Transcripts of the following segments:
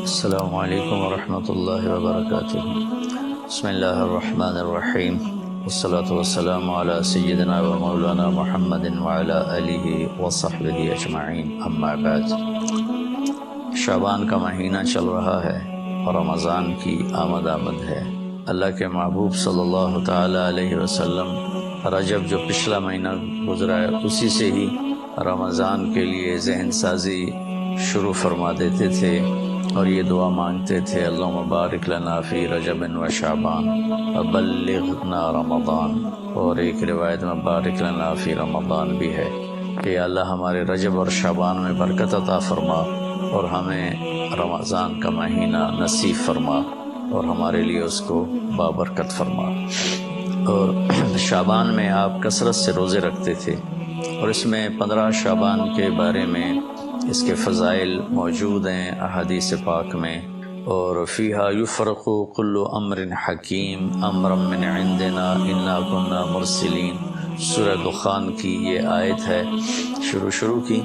السلام علیکم ورحمۃ اللہ وبرکاتہ۔ بسم اللہ الرحمن الرحیم، والصلاة والسلام علی سیدنا و مولانا محمد وعلی آلہ وصحبہ اجمعین، اما بعد۔ شعبان کا مہینہ چل رہا ہے اور رمضان کی آمد ہے۔ اللہ کے محبوب صلی اللہ تعالی علیہ وسلم رجب جو پچھلا مہینہ گزرا ہے اسی سے ہی رمضان کے لیے ذہن سازی شروع فرما دیتے تھے اور یہ دعا مانگتے تھے، اللہم بارک لنا فی رجب و شعبان وبلغنا رمضان، اور ایک روایت میں بارک لنا فی رمضان بھی ہے کہ اللہ ہمارے رجب اور شعبان میں برکت عطا فرما اور ہمیں رمضان کا مہینہ نصیب فرما اور ہمارے لیے اس کو بابرکت فرما۔ اور شعبان میں آپ کثرت سے روزے رکھتے تھے اور اس میں 15 شعبان کے بارے میں اس کے فضائل موجود ہیں احادیث پاک میں، اور فیہا یفرق کل امر حکیم امرا من عندنا انا کنا مرسلین، سورہ دخان کی یہ آیت ہے شروع کی،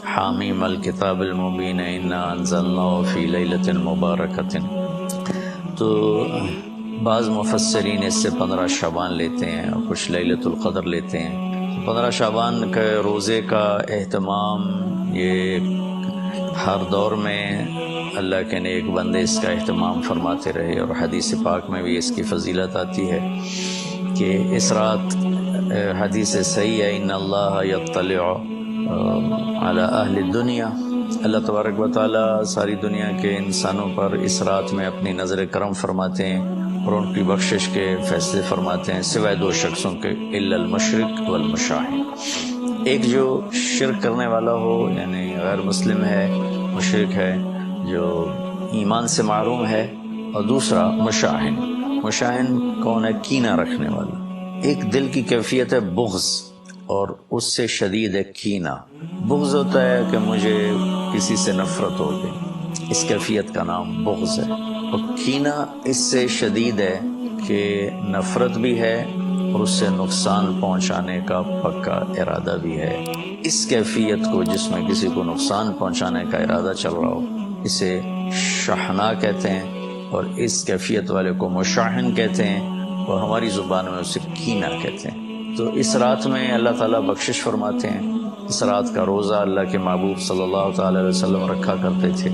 حامیم الکتاب المبین انا انزلناہ فی لیلۃ مبارکۃ۔ تو بعض مفسرین اس سے 15 شعبان لیتے ہیں اور کچھ لیلۃ القدر لیتے ہیں۔ 15 شعبان کے روزے کا اہتمام یہ ہر دور میں اللہ کے نیک بندے اس کا اہتمام فرماتے رہے، اور حدیث پاک میں بھی اس کی فضیلت آتی ہے کہ اس رات حدیث صحیح ہے، ان اللہ یطلع علی اہل الدنیا، اللہ تبارک و تعالیٰ ساری دنیا کے انسانوں پر اس رات میں اپنی نظر کرم فرماتے ہیں اور ان کی بخشش کے فیصلے فرماتے ہیں، سوائے 2 شخصوں کے، الا المشرک والمشاہن، ایک جو شرک کرنے والا ہو یعنی غیر مسلم ہے، مشرک ہے جو ایمان سے محروم ہے، اور دوسرا مشاہن۔ مشاہن کون ہے؟ کینہ رکھنے والا، ایک دل کی کیفیت ہے بغض اور اس سے شدید ہے کینہ۔ بغض ہوتا ہے کہ مجھے کسی سے نفرت ہو گئی، اس کیفیت کا نام بغض ہے، اور کینہ اس سے شدید ہے کہ نفرت بھی ہے اور اس سے نقصان پہنچانے کا پکا ارادہ بھی ہے۔ اس کیفیت کو، جس میں کسی کو نقصان پہنچانے کا ارادہ چل رہا ہو، اسے شحناء کہتے ہیں، اور اس کیفیت والے کو مشاحن کہتے ہیں، اور ہماری زبان میں اسے کینہ کہتے ہیں۔ تو اس رات میں اللہ تعالیٰ بخشش فرماتے ہیں۔ اس رات کا روزہ اللہ کے محبوب صلی اللہ تعالی علیہ وسلم رکھا کرتے تھے،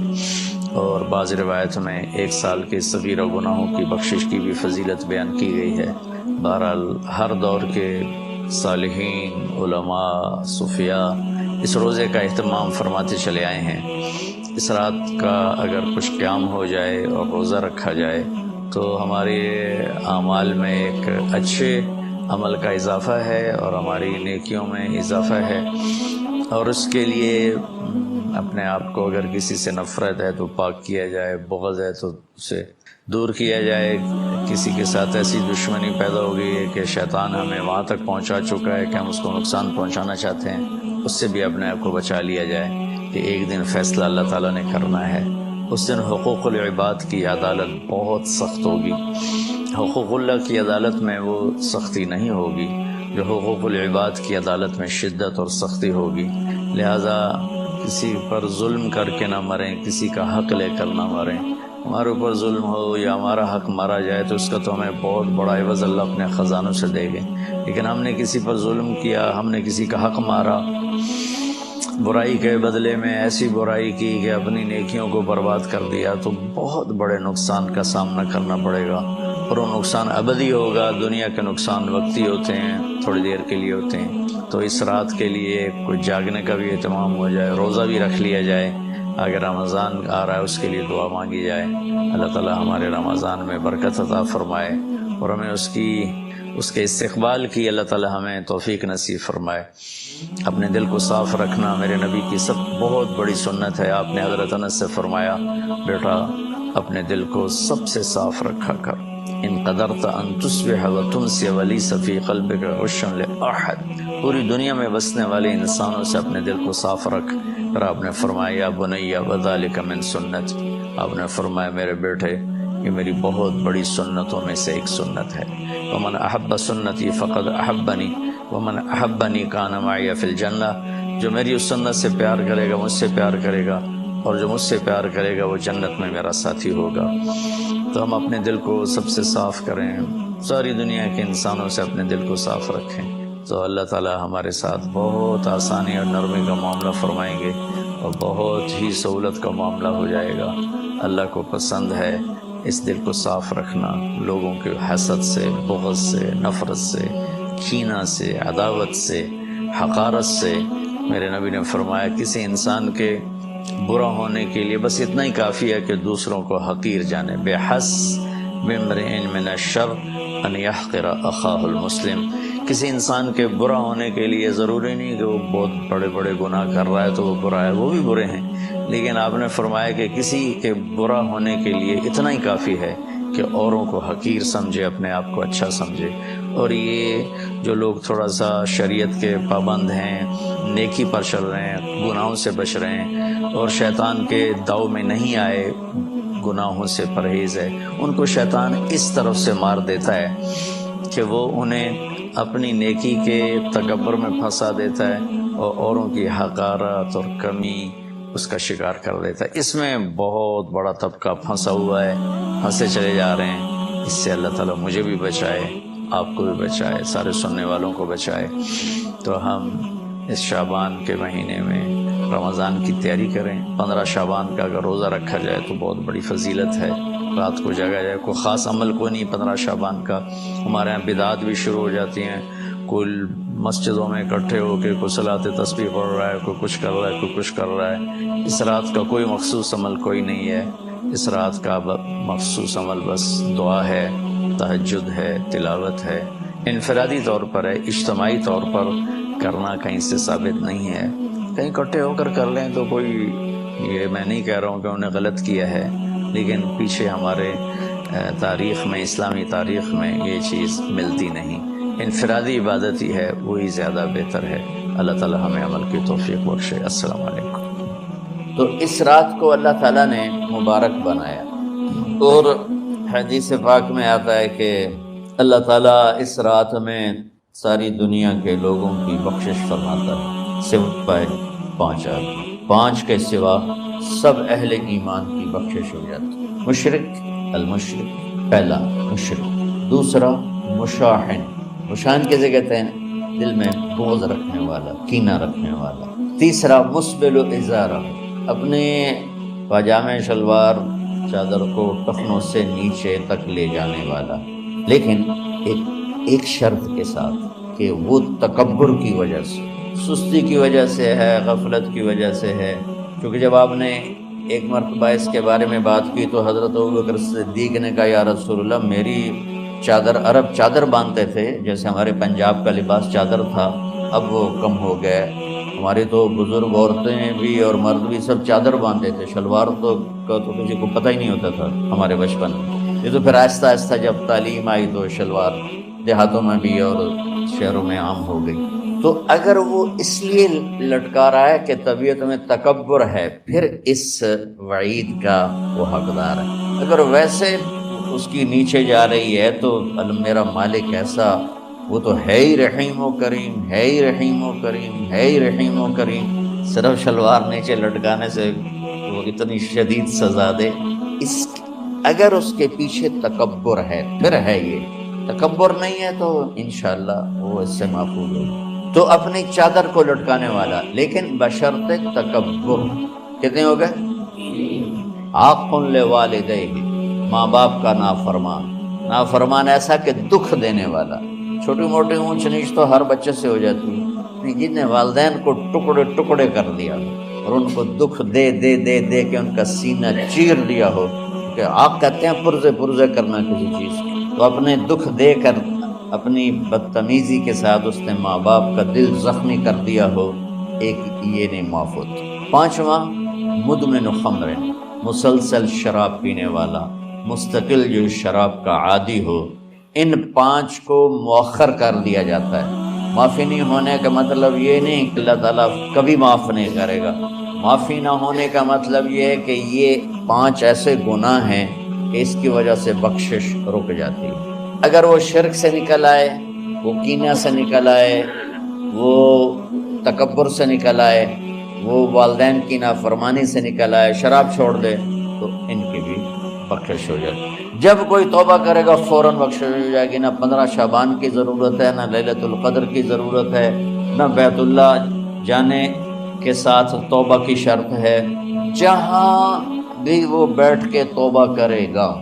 اور بعض روایت میں 1 سال کے صغیرہ گناہوں کی بخشش کی بھی فضیلت بیان کی گئی ہے۔ بہرحال ہر دور کے صالحین، علماء، صوفیاء اس روزے کا اہتمام فرماتے چلے آئے ہیں۔ اس رات کا اگر کچھ قیام ہو جائے اور روزہ رکھا جائے تو ہمارے اعمال میں ایک اچھے عمل کا اضافہ ہے اور ہماری نیکیوں میں اضافہ ہے، اور اس کے لیے اپنے آپ کو اگر کسی سے نفرت ہے تو پاک کیا جائے، بغض ہے تو اسے دور کیا جائے، کسی کے ساتھ ایسی دشمنی پیدا ہو گئی ہے کہ شیطان ہمیں وہاں تک پہنچا چکا ہے کہ ہم اس کو نقصان پہنچانا چاہتے ہیں، اس سے بھی اپنے آپ کو بچا لیا جائے کہ ایک دن فیصلہ اللہ تعالیٰ نے کرنا ہے۔ اس دن حقوق العباد کی عدالت بہت سخت ہوگی، حقوق اللہ کی عدالت میں وہ سختی نہیں ہوگی جو حقوق العباد کی عدالت میں شدت اور سختی ہوگی۔ لہذا کسی پر ظلم کر کے نہ مریں، کسی کا حق لے کر نہ مریں۔ ہمارے اوپر ظلم ہو یا ہمارا حق مارا جائے تو اس کا تو ہمیں بہت بڑا عوض اللہ اپنے خزانوں سے دے گے، لیکن ہم نے کسی پر ظلم کیا، ہم نے کسی کا حق مارا، برائی کے بدلے میں ایسی برائی کی کہ اپنی نیکیوں کو برباد کر دیا، تو بہت بڑے نقصان کا سامنا کرنا پڑے گا، اور وہ نقصان ابدی ہوگا۔ دنیا کے نقصان وقتی ہوتے ہیں، تھوڑی دیر کے لیے ہوتے ہیں۔ تو اس رات کے لیے کچھ جاگنے کا بھی اہتمام ہو جائے، روزہ بھی رکھ لیا جائے، اگر رمضان آ رہا ہے اس کے لیے دعا مانگی جائے، اللہ تعالی ہمارے رمضان میں برکت عطا فرمائے اور ہمیں اس کے استقبال کی اللہ تعالی ہمیں توفیق نصیب فرمائے۔ اپنے دل کو صاف رکھنا میرے نبی کی بہت بڑی سنت ہے۔ آپ نے حضرت انس سے فرمایا، بیٹا اپنے دل کو سب سے صاف رکھا کر، ان قدرت ان تصبح وتمسی ولیس فی قلبک غش لاحد، پوری دنیا میں بسنے والے انسانوں سے اپنے دل کو صاف رکھ۔ پھر آپ نے فرمایا، یا بنی وذلک من سنت، آپ نے فرمایا میرے بیٹے یہ میری بہت بڑی سنتوں میں سے ایک سنت ہے۔ ومن احب سنتی فقد احبنی ومن احبنی کان معی فی الجنہ، جو میری اس سنت سے پیار کرے گا، مجھ سے پیار کرے گا اور جو مجھ سے پیار کرے گا وہ جنت میں میرا ساتھی ہوگا۔ تو ہم اپنے دل کو سب سے صاف کریں، ساری دنیا کے انسانوں سے اپنے دل کو صاف رکھیں، تو اللہ تعالی ہمارے ساتھ بہت آسانی اور نرمی کا معاملہ فرمائیں گے اور بہت ہی سہولت کا معاملہ ہو جائے گا۔ اللہ کو پسند ہے اس دل کو صاف رکھنا، لوگوں کے حسد سے، بغض سے، نفرت سے، کینہ سے، عداوت سے، حقارت سے۔ میرے نبی نے فرمایا کسی انسان کے برا ہونے کے لیے بس اتنا ہی کافی ہے کہ دوسروں کو حقیر جانے۔ بِحَسْبِ امْرِئٍ مِّنَ الشَّرِّ أَن يَحْقِرَ أَخَاهُ الْمُسْلِمَ۔ کسی انسان کے برا ہونے کے لیے ضروری نہیں کہ وہ بہت بڑے بڑے گناہ کر رہا ہے تو وہ برا ہے، وہ بھی برے ہیں، لیکن آپ نے فرمایا کہ کسی کے برا ہونے کے لیے اتنا ہی کافی ہے کہ اوروں کو حقیر سمجھے، اپنے آپ کو اچھا سمجھے۔ اور یہ جو لوگ تھوڑا سا شریعت کے پابند ہیں، نیکی پر چل رہے ہیں، گناہوں سے بچ رہے ہیں اور شیطان کے داؤ میں نہیں آئے، گناہوں سے پرہیز ہے، ان کو شیطان اس طرف سے مار دیتا ہے کہ وہ انہیں اپنی نیکی کے تکبر میں پھنسا دیتا ہے اور اوروں کی حقارت اور کمی اس کا شکار کر دیتا ہے۔ اس میں بہت بڑا طبقہ پھنسا ہوا ہے، پھنسے چلے جا رہے ہیں۔ اس سے اللہ تعالیٰ مجھے بھی بچائے، آپ کو بھی بچائے، سارے سننے والوں کو بچائے۔ تو ہم اس شعبان کے مہینے میں رمضان کی تیاری کریں۔ 15 شعبان کا اگر روزہ رکھا جائے تو بہت بڑی فضیلت ہے، رات کو جگا جائے۔ کوئی خاص عمل کوئی نہیں 15 شعبان کا۔ ہمارے یہاں بدعات بھی شروع ہو جاتی ہیں، کوئی مسجدوں میں اکٹھے ہو کے کوئی صلاۃ تسبیح پڑھ رہا ہے، کوئی کچھ کر رہا ہے، کوئی کچھ کر رہا ہے۔ اس رات کا کوئی مخصوص عمل کوئی نہیں ہے، اس رات کا مخصوص عمل بس دعا ہے، تہجد ہے، تلاوت ہے، انفرادی طور پر ہے، اجتماعی طور پر کرنا کہیں سے ثابت نہیں ہے۔ کہیں اکٹھے ہو کر کر لیں تو کوئی، یہ میں نہیں کہہ رہا ہوں کہ انہیں غلط کیا ہے، لیکن پیچھے ہمارے تاریخ میں، اسلامی تاریخ میں یہ چیز ملتی نہیں۔ انفرادی عبادت ہی ہے، وہی زیادہ بہتر ہے۔ اللہ تعالی ہمیں عمل کی توفیق بخشے۔ السلام علیکم۔ تو اس رات کو اللہ تعالیٰ نے مبارک بنایا، اور حدیث پاک میں آتا ہے کہ اللہ تعالیٰ اس رات میں ساری دنیا کے لوگوں کی بخشش فرماتا ہے سوائے 5 آدمی، 5 کے سوا سب اہل ایمان کی بخشش ہو جاتی ہے۔ مشرک، المشرک، پہلا مشرک، دوسرا مشاحن، مشاحن کیسے کہتے ہیں؟ دل میں بغض رکھنے والا، کینہ رکھنے والا۔ تیسرا مسبل ازارہ، اپنے پاجامے شلوار چادر کو ٹخنوں سے نیچے تک لے جانے والا، لیکن ایک شرط کے ساتھ کہ وہ تکبر کی وجہ سے، سستی کی وجہ سے ہے، غفلت کی وجہ سے ہے۔ کیونکہ جب آپ نے ایک مرتبہ اس کے بارے میں بات کی تو حضرت ابوبکر صدیق نے کہا یا رسول اللہ، میری چادر، عرب چادر باندھتے تھے جیسے ہمارے پنجاب کا لباس چادر تھا، اب وہ کم ہو گئے۔ ہماری تو بزرگ عورتیں بھی اور مرد بھی سب چادر باندھتے تھے، شلوار تو کسی کو پتہ ہی نہیں ہوتا تھا ہمارے بچپن میں۔ یہ تو پھر آہستہ آہستہ جب تعلیم آئی تو شلوار دیہاتوں میں بھی اور شہروں میں عام ہو گئی۔ تو اگر وہ اس لیے لٹکا رہا ہے کہ طبیعت میں تکبر ہے، پھر اس وعید کا وہ حقدار ہے۔ اگر ویسے اس کی نیچے جا رہی ہے تو میرا مالک ایسا، وہ تو ہے ہی رحیم و کریم، ہے ہی رحیم و کریم، ہے ہی رحیم و کریم، صرف شلوار نیچے لٹکانے سے وہ اتنی شدید سزا دے۔ اگر اس کے پیچھے تکبر ہے، پھر ہے یہ۔ تکبر نہیں ہے تو انشاءاللہ وہ اس سے محفوظ ہوگا۔ تو اپنی چادر کو لٹکانے والا، لیکن بشرط تکبر۔ کتنے ہو گئے؟ عاق لوالدیہ، ماں باپ کا نافرمان۔ نافرمان ایسا کہ دکھ دینے والا۔ چھوٹی موٹی اونچ نیچ تو ہر بچے سے ہو جاتی ہے، جن نے والدین کو ٹکڑے ٹکڑے کر دیا اور ان کو دکھ دے دے دے دے کے ان کا سینہ چیر لیا ہو، کہ عاق کہتے ہیں پرزے پرزے کرنا کسی چیز کی، تو اپنے دکھ دے کر، اپنی بدتمیزی کے ساتھ اس نے ماں باپ کا دل زخمی کر دیا ہو، ایک یہ نہیں معاف ہوتا۔ 5واں مدمن خمر، مسلسل شراب پینے والا، مستقل جو شراب کا عادی ہو۔ ان 5 کو مؤخر کر دیا جاتا ہے۔ معافی نہیں ہونے کا مطلب یہ نہیں کہ اللہ تعالیٰ کبھی معاف نہیں کرے گا۔ معافی نہ ہونے کا مطلب یہ ہے کہ یہ 5 ایسے گناہ ہیں کہ اس کی وجہ سے بخشش رک جاتی ہے۔ اگر وہ شرک سے نکل آئے، وہ کینہ سے نکل آئے، وہ تکبر سے نکل آئے، وہ والدین کی نافرمانی سے نکل آئے، شراب چھوڑ دے، تو ان کی بھی بخشش ہو جائے گی۔ جب کوئی توبہ کرے گا فوراً بخشش ہو جائے گی۔ نہ 15 شعبان کی ضرورت ہے، نہ لیلۃ القدر کی ضرورت ہے، نہ بیت اللہ جانے کے ساتھ توبہ کی شرط ہے۔ جہاں بھی وہ بیٹھ کے توبہ کرے گا،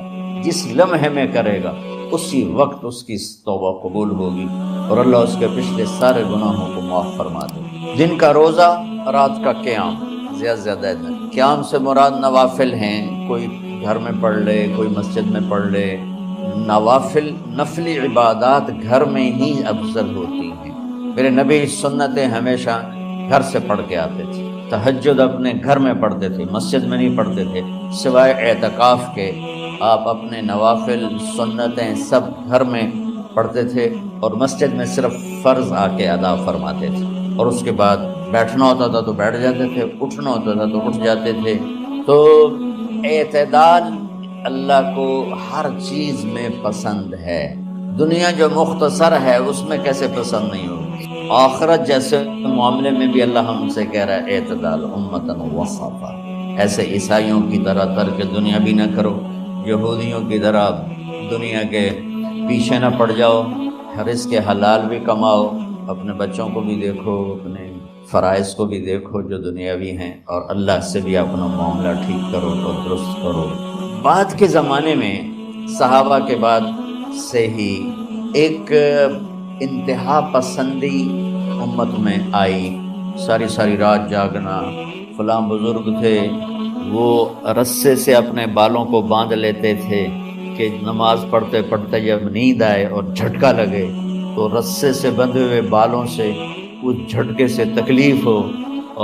جس لمحے میں کرے گا، اسی وقت اس کی توبہ قبول ہوگی اور اللہ اس کے پچھلے سارے گناہوں کو معاف فرما دے۔ دن کا روزہ، رات کا قیام، زیادہ سے زیادہ قیام سے مراد نوافل ہیں، کوئی گھر میں پڑھ لے، کوئی مسجد میں پڑھ لے۔ نوافل، نفلی عبادات گھر میں ہی افضل ہوتی ہیں۔ میرے نبی سنتیں ہمیشہ گھر سے پڑھ کے آتے تھے، تہجد اپنے گھر میں پڑھتے تھے، مسجد میں نہیں پڑھتے تھے، سوائے اعتکاف کے آپ اپنے نوافل سنتیں سب گھر میں پڑھتے تھے، اور مسجد میں صرف فرض آ کے ادا فرماتے تھے، اور اس کے بعد بیٹھنا ہوتا تھا تو بیٹھ جاتے تھے، اٹھنا ہوتا تھا تو اٹھ جاتے تھے۔ تو اعتدال اللہ کو ہر چیز میں پسند ہے۔ دنیا جو مختصر ہے اس میں کیسے پسند نہیں ہوگی؟ آخرت جیسے معاملے میں بھی اللہ ہم سے کہہ رہا ہے اعتدال، امتن وسطا۔ ایسے عیسائیوں کی طرح ترک دنیا بھی نہ کرو، یہودیوں کی طرح دنیا کے پیچھے نہ پڑ جاؤ، رزق کے حلال بھی کماؤ، اپنے بچوں کو بھی دیکھو، اپنے فرائض کو بھی دیکھو جو دنیاوی ہیں، اور اللہ سے بھی اپنا معاملہ ٹھیک کرو اور درست کرو۔ بعد کے زمانے میں صحابہ کے بعد سے ہی ایک انتہا پسندی امت میں آئی، ساری رات جاگنا۔ فلاں بزرگ تھے، وہ رسے سے اپنے بالوں کو باندھ لیتے تھے کہ نماز پڑھتے پڑھتے جب نیند آئے اور جھٹکا لگے تو رسے سے بندھے ہوئے بالوں سے اس جھٹکے سے تکلیف ہو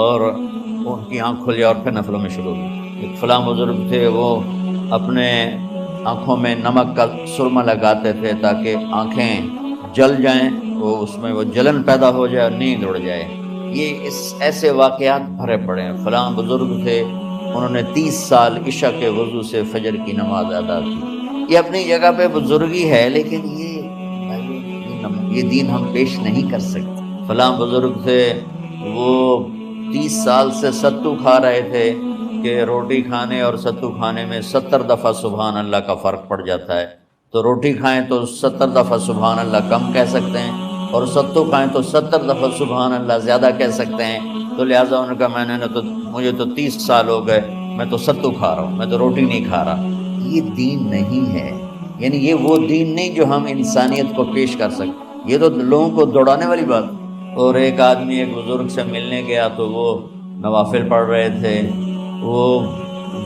اور ان کی آنکھ کھل جائے اور پھر نفلوں میں شروع ہوئی۔ ایک فلاں بزرگ تھے، وہ اپنے آنکھوں میں نمک کا سرما لگاتے تھے تاکہ آنکھیں جل جائیں، اس میں وہ جلن پیدا ہو جائے اور نیند اڑ جائے۔ یہ ایسے واقعات بھرے پڑے ہیں۔ فلاں بزرگ تھے، انہوں نے 30 سال عشاء کے وضو سے فجر کی نماز ادا کی۔ یہ اپنی جگہ پہ بزرگی ہے، لیکن یہ دین ہم پیش نہیں کر سکتے۔ فلاں بزرگ تھے، وہ 30 سال سے ستو کھا رہے تھے کہ روٹی کھانے اور ستو کھانے میں 70 دفعہ سبحان اللہ کا فرق پڑ جاتا ہے۔ تو روٹی کھائیں تو 70 دفعہ سبحان اللہ کم کہہ سکتے ہیں، اور ستو کھائیں تو 70 دفعہ سبحان اللہ زیادہ کہہ سکتے ہیں۔ تو لہٰذا انہوں نے کہا مجھے تو 30 سال ہو گئے، میں تو ستو کھا رہا ہوں، میں تو روٹی نہیں کھا رہا۔ یہ دین نہیں ہے، یعنی یہ وہ دین نہیں جو ہم انسانیت کو پیش کر سکتے، یہ تو لوگوں کو دوڑانے والی بات۔ اور ایک آدمی ایک بزرگ سے ملنے گیا تو وہ نوافل پڑھ رہے تھے، وہ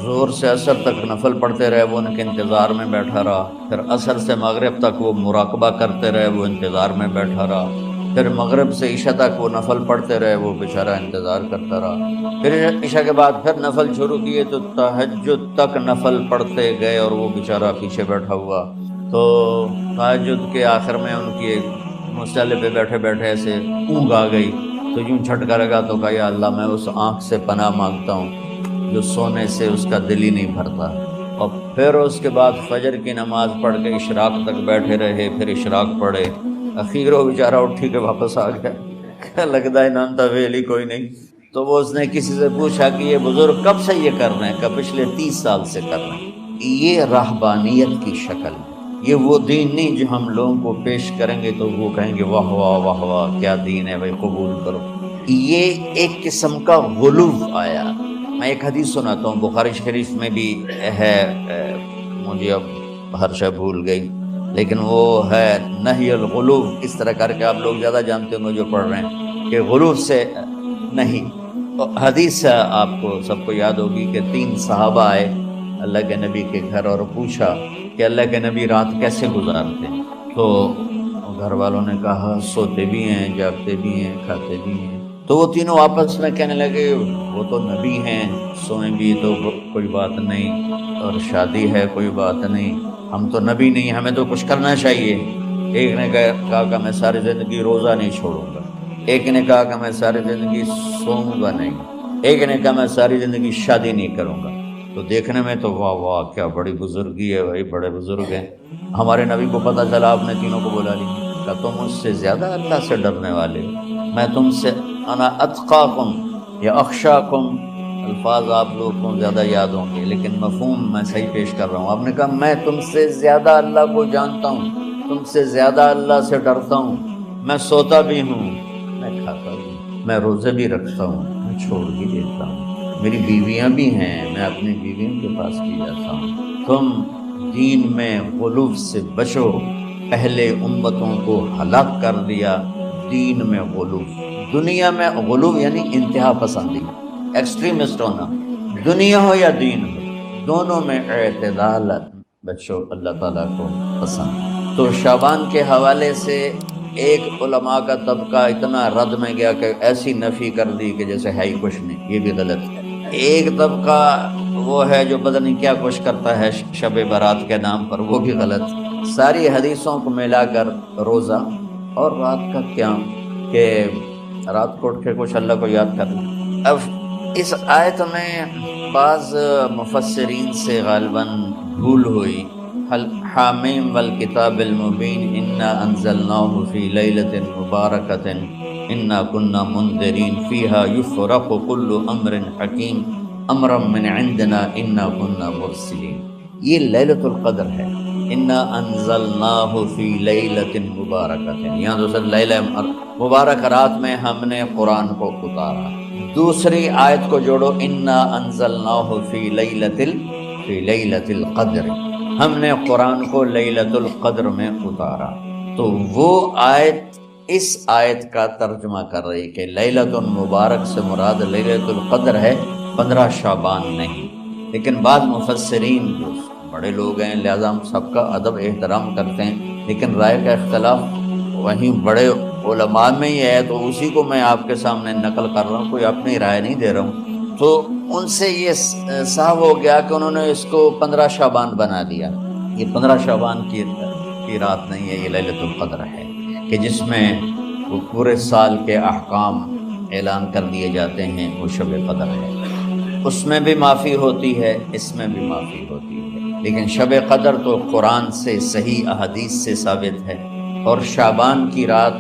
زور سے عصر تک نفل پڑھتے رہے، وہ ان کے انتظار میں بیٹھا رہا۔ پھر عصر سے مغرب تک وہ مراقبہ کرتے رہے، وہ انتظار میں بیٹھا رہا۔ پھر مغرب سے عشاء تک وہ نفل پڑھتے رہے، وہ بیچارہ انتظار کرتا رہا۔ پھر عشاء کے بعد پھر نفل شروع کیے تو تہجد تک نفل پڑھتے گئے اور وہ بیچارہ پیچھے بیٹھا ہوا۔ تو تہجد کے آخر میں ان کی ایک مصلی پہ بیٹھے بیٹھے ایسے اونگ آ گئی، تو یوں جھٹکا لگا تو کہا یا اللہ میں اس آنکھ سے پناہ مانگتا ہوں جو سونے سے اس کا دل ہی نہیں بھرتا۔ اور پھر اس کے بعد فجر کی نماز پڑھ کے اشراق تک بیٹھے رہے، پھر اشراق پڑھے، اخیر وہ بیچارہ اٹھی کے واپس آ گیا، لگتا ہے نام تھا ویلی کوئی نہیں۔ تو وہ اس نے کسی سے پوچھا کہ یہ بزرگ کب سے یہ کر رہے ہیں؟ کہ پچھلے 30 سال سے کر رہے ہیں۔ یہ رہبانیت کی شکل ہے، یہ وہ دین نہیں جو ہم لوگوں کو پیش کریں گے تو وہ کہیں گے واہ واہ واہ واہ کیا دین ہے بھائی، قبول کرو۔ یہ ایک قسم کا غلو آیا۔ میں ایک حدیث سناتا ہوں، بخاری شریف میں بھی ہے، مجھے اب ہر شے بھول گئی، لیکن وہ ہے نہی الغلو، اس طرح کر کے آپ لوگ زیادہ جانتے ہوں گے جو پڑھ رہے ہیں کہ غلو سے نہیں۔ حدیث آپ کو سب کو یاد ہوگی کہ 3 صحابہ آئے اللہ کے نبی کے گھر اور پوچھا کہ اللہ کے نبی رات کیسے گزارتے ہیں؟ تو گھر والوں نے کہا سوتے بھی ہیں، جاگتے بھی ہیں، کھاتے بھی ہیں۔ تو وہ تینوں آپس میں کہنے لگے وہ تو نبی ہیں، سوئیں بھی تو کوئی بات نہیں، اور شادی ہے کوئی بات نہیں، ہم تو نبی نہیں، ہمیں تو کچھ کرنا چاہیے۔ ایک نے کہا کہ میں ساری زندگی روزہ نہیں چھوڑوں گا، ایک نے کہا کہ میں ساری زندگی سوؤں گا نہیں، ایک نے کہا میں ساری زندگی شادی نہیں کروں گا۔ تو دیکھنے میں تو واہ واہ کیا بڑی بزرگی ہے بھائی، بڑے بزرگ ہیں۔ ہمارے نبی کو پتہ چلا، آپ نے تینوں کو بلا لی، کہ تم مجھ سے زیادہ اللہ سے ڈرنے والے ہو، میں تم سے انا اتقاکم، یا اخشاکم الفاظ آپ لوگوں کو زیادہ یاد ہوں گے، لیکن مفہوم میں صحیح پیش کر رہا ہوں۔ آپ نے کہا میں تم سے زیادہ اللہ کو جانتا ہوں، تم سے زیادہ اللہ سے ڈرتا ہوں، میں سوتا بھی ہوں، میں کھاتا بھی ہوں، میں روزے بھی رکھتا ہوں، میں چھوڑ بھی دیتا ہوں، میری بیویاں بھی ہیں، میں اپنی بیویوں کے پاس بھی جاتا ہوں۔ تم دین میں غلو سے بچو، پہلے امتوں کو ہلاک کر دیا دین میں غلو۔ دنیا میں غلو یعنی انتہا پسندی، ایکسٹریمسٹ ہونا، دنیا ہو یا دین ہو، دونوں میں اعتدال بچو اللہ تعالیٰ کو پسند۔ تو شعبان کے حوالے سے ایک علماء کا طبقہ اتنا رد میں گیا کہ ایسی نفی کر دی کہ جیسے ہے ہی کچھ نہیں، یہ بھی غلط ہے۔ ایک طبقہ وہ ہے جو پتہ نہیں کیا کچھ کرتا ہے شب برات کے نام پر، وہ بھی غلط۔ ساری حدیثوں کو ملا کر روزہ اور رات کا قیام، کہ رات کو اٹھ کے کچھ اللہ کو یاد کرنا۔ اب اس آیت میں بعض مفسرین سے غالباً بھول ہوئی، حامیم والکتاب المبین انا انزلناہ فی لیلۃ مبارکۃ انا کنا منذرین فیہا یفرق کل امر حکیم امرا من عندنا انا کنا مرسلین۔ یہ لیلۃ القدر ہے، انا انزلناہ فی لیلۃ مبارکۃ، یہاں دوسرا لیلہ مبارک رات میں ہم نے قرآن کو اتارا۔ دوسری آیت کو جوڑو، انا انزلناہ فی لیلۃ القدر، ہم نے قرآن کو لیلۃ القدر میں اتارا۔ تو وہ آیت اس آیت کا ترجمہ کر رہی کہ لیلۃ مبارک سے مراد لیلۃ القدر ہے، 15 شعبان نہیں۔ لیکن بعض مفسرین جو بڑے لوگ ہیں، لہذا ہم سب کا ادب احترام کرتے ہیں، لیکن رائے کا اختلاف وہیں بڑے علماء میں ہی ہے، تو اسی کو میں آپ کے سامنے نقل کر رہا ہوں، کوئی اپنی رائے نہیں دے رہا ہوں۔ تو ان سے یہ صاف ہو گیا کہ انہوں نے اس کو 15 شعبان بنا دیا۔ یہ 15 شعبان کی رات نہیں ہے، یہ لیلۃ القدر ہے، کہ جس میں وہ پورے سال کے احکام اعلان کر دیے جاتے ہیں، وہ شب قدر ہے۔ اس میں بھی معافی ہوتی ہے، اس میں بھی معافی ہوتی ہے، لیکن شب قدر تو قرآن سے صحیح احادیث سے ثابت ہے، اور شعبان کی رات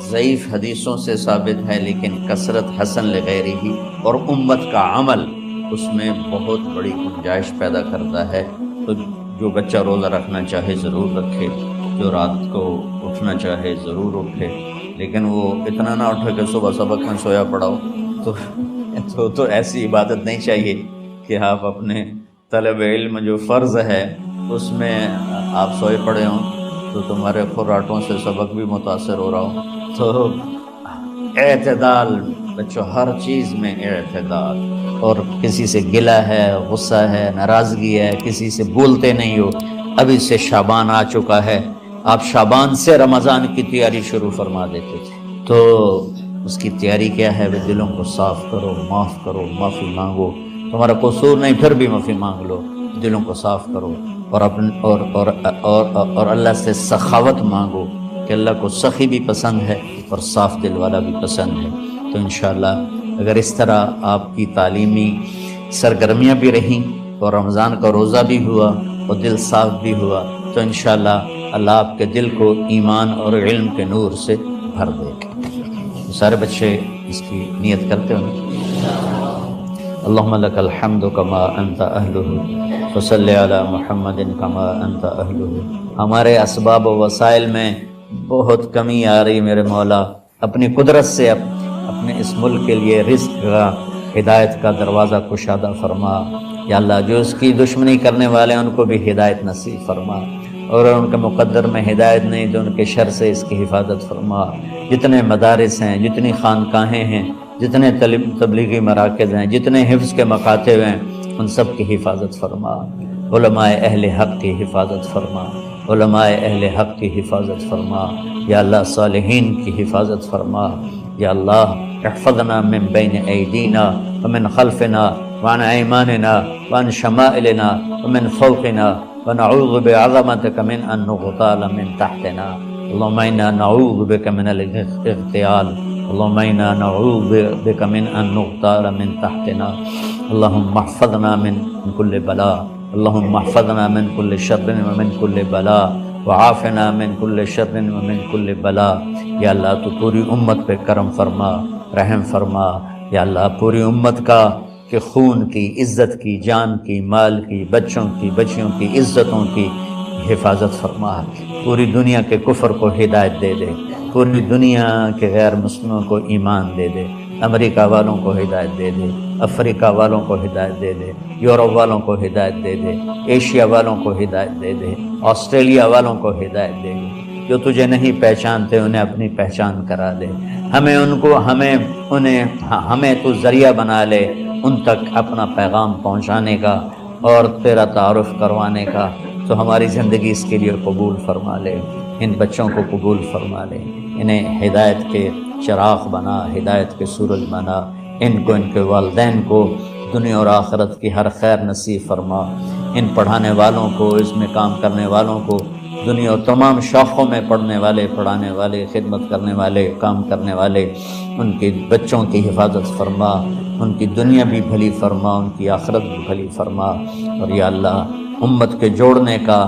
ضعیف حدیثوں سے ثابت ہے، لیکن کثرت حسن لغیرہ ہی اور امت کا عمل اس میں بہت بڑی گنجائش پیدا کرتا ہے۔ تو جو بچہ روزہ رکھنا چاہے ضرور رکھے، جو رات کو اٹھنا چاہے ضرور اٹھے، لیکن وہ اتنا نہ اٹھے کہ صبح سبق میں سویا پڑا ہو، تو ایسی عبادت نہیں چاہیے کہ آپ اپنے طلب علم جو فرض ہے اس میں آپ سوئے پڑے ہوں، تو تمہارے خراٹوں سے سبق بھی متاثر ہو رہا ہو۔ تو اعتدال بچوں، ہر چیز میں اعتدال، اور کسی سے گلہ ہے، غصہ ہے، ناراضگی ہے، کسی سے بولتے نہیں ہو۔ ابھی سے شعبان آ چکا ہے، آپ شعبان سے رمضان کی تیاری شروع فرما دیتے تھے، تو اس کی تیاری کیا ہے؟ دلوں کو صاف کرو، معاف کرو، معافی مانگو، تمہارا قصور نہیں پھر بھی معافی مانگ لو، دلوں کو صاف کرو، اور اللہ سے سخاوت مانگو، کہ اللہ کو سخی بھی پسند ہے اور صاف دل والا بھی پسند ہے۔ تو انشاءاللہ اگر اس طرح آپ کی تعلیمی سرگرمیاں بھی رہیں اور رمضان کا روزہ بھی ہوا اور دل صاف بھی ہوا، تو انشاءاللہ اللہ آپ کے دل کو ایمان اور علم کے نور سے بھر دے گا۔ سارے بچے اس کی نیت کرتے ہیں۔ اللہم لک الحمد کما انت اہلہ فصلی علی محمد کما انت اہلہ۔ ہمارے اسباب و وسائل میں بہت کمی آ رہی میرے مولا، اپنی قدرت سے اپنے اس ملک کے لیے رزق کا، ہدایت کا دروازہ کشادہ فرما۔ یا اللہ جو اس کی دشمنی کرنے والے ہیں ان کو بھی ہدایت نصیب فرما، اور ان کے مقدر میں ہدایت نہیں تو ان کے شر سے اس کی حفاظت فرما۔ جتنے مدارس ہیں، جتنی خانقاہیں ہیں، جتنے تبلیغی مراکز ہیں، جتنے حفظ کے مکاتب ہیں، ان سب کی حفاظت فرما۔ علماء اہل حق کی حفاظت فرما، علماء اہل حق کی حفاظت فرما۔ یا اللہ صالحین کی حفاظت فرما۔ یا اللہ احفظنا من بین ایدینا ومن خلفنا وعن ایماننا وعن شمائلنا ومن فوقنا ونعوذ بعظمتك من ان نغتال من تحتنا۔ اللهم انا نعوذ بك من الاغتيال، اللهم انا نعوذ بك من ان نغتال من تحتنا۔ اللهم احفظنا من كل بلاء، اللهم احفظنا من كل شر ومن كل بلاء، وعافنا من كل شر ومن كل بلاء۔ یا اللہ تو پوری امت پہ کرم فرما، رحم فرما، یا اللہ پوری امت کا کہ خون کی، عزت کی، جان کی، مال کی، بچوں کی، بچیوں کی عزتوں کی حفاظت فرما، پوری دنیا کے کفر کو ہدایت دے دے، پوری دنیا کے غیر مسلموں کو ایمان دے دے، امریکہ والوں کو ہدایت دے دے، افریقہ والوں کو ہدایت دے دے، یورپ والوں کو ہدایت دے دے، ایشیا والوں کو ہدایت دے دے، آسٹریلیا والوں کو ہدایت دے دے، جو تجھے نہیں پہچانتے انہیں اپنی پہچان کرا دے، ہمیں تو ذریعہ بنا لے ان تک اپنا پیغام پہنچانے کا اور تیرا تعارف کروانے کا، تو ہماری زندگی اس کے لیے قبول فرما لے، ان بچوں کو قبول فرما لے، انہیں ہدایت کے چراغ بنا، ہدایت کے سورج بنا، ان کو، ان کے والدین کو دنیا اور آخرت کی ہر خیر نصیب فرما، ان پڑھانے والوں کو، اس میں کام کرنے والوں کو، دنیا اور تمام شاخوں میں پڑھنے والے، پڑھانے والے، خدمت کرنے والے، کام کرنے والے، ان کے بچوں کی حفاظت فرما، ان کی دنیا بھی بھلی فرما، ان کی آخرت بھی بھلی فرما، اور یا اللہ امت کے جوڑنے کا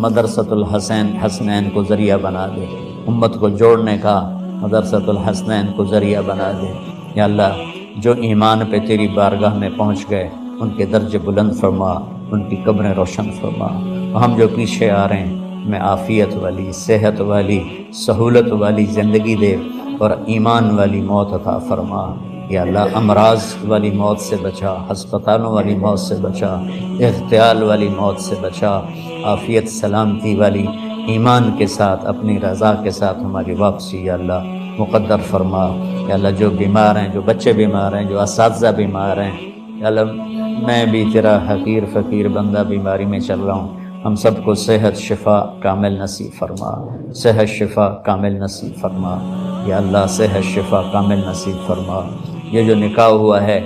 مدرسۃ حسنین کو ذریعہ بنا دے، امت کو جوڑنے کا مدرسۃ الحسنین کو ذریعہ بنا دے، یا اللہ جو ایمان پہ تیری بارگاہ میں پہنچ گئے ان کے درجے بلند فرما، ان کی قبریں روشن فرما، ہم جو پیچھے آ رہے ہیں میں عافیت والی، صحت والی، سہولت والی زندگی دے اور ایمان والی موت عطا فرما، یا اللہ امراض والی موت سے بچا، ہسپتالوں والی موت سے بچا، اغتیال والی موت سے بچا، عافیت سلامتی والی ایمان کے ساتھ اپنی رضا کے ساتھ ہماری واپسی یا اللہ مقدر فرما، یا اللہ جو بیمار ہیں، جو بچے بیمار ہیں، جو اساتذہ بیمار ہیں، یا اللہ میں بھی تیرا حقیر فقیر بندہ بیماری میں چل رہا ہوں، ہم سب کو صحت شفا کامل نصیب فرما، صحت شفا کامل نصیب فرما، یا اللہ صحت شفا کامل نصیب فرما، یہ جو نکاح ہوا ہے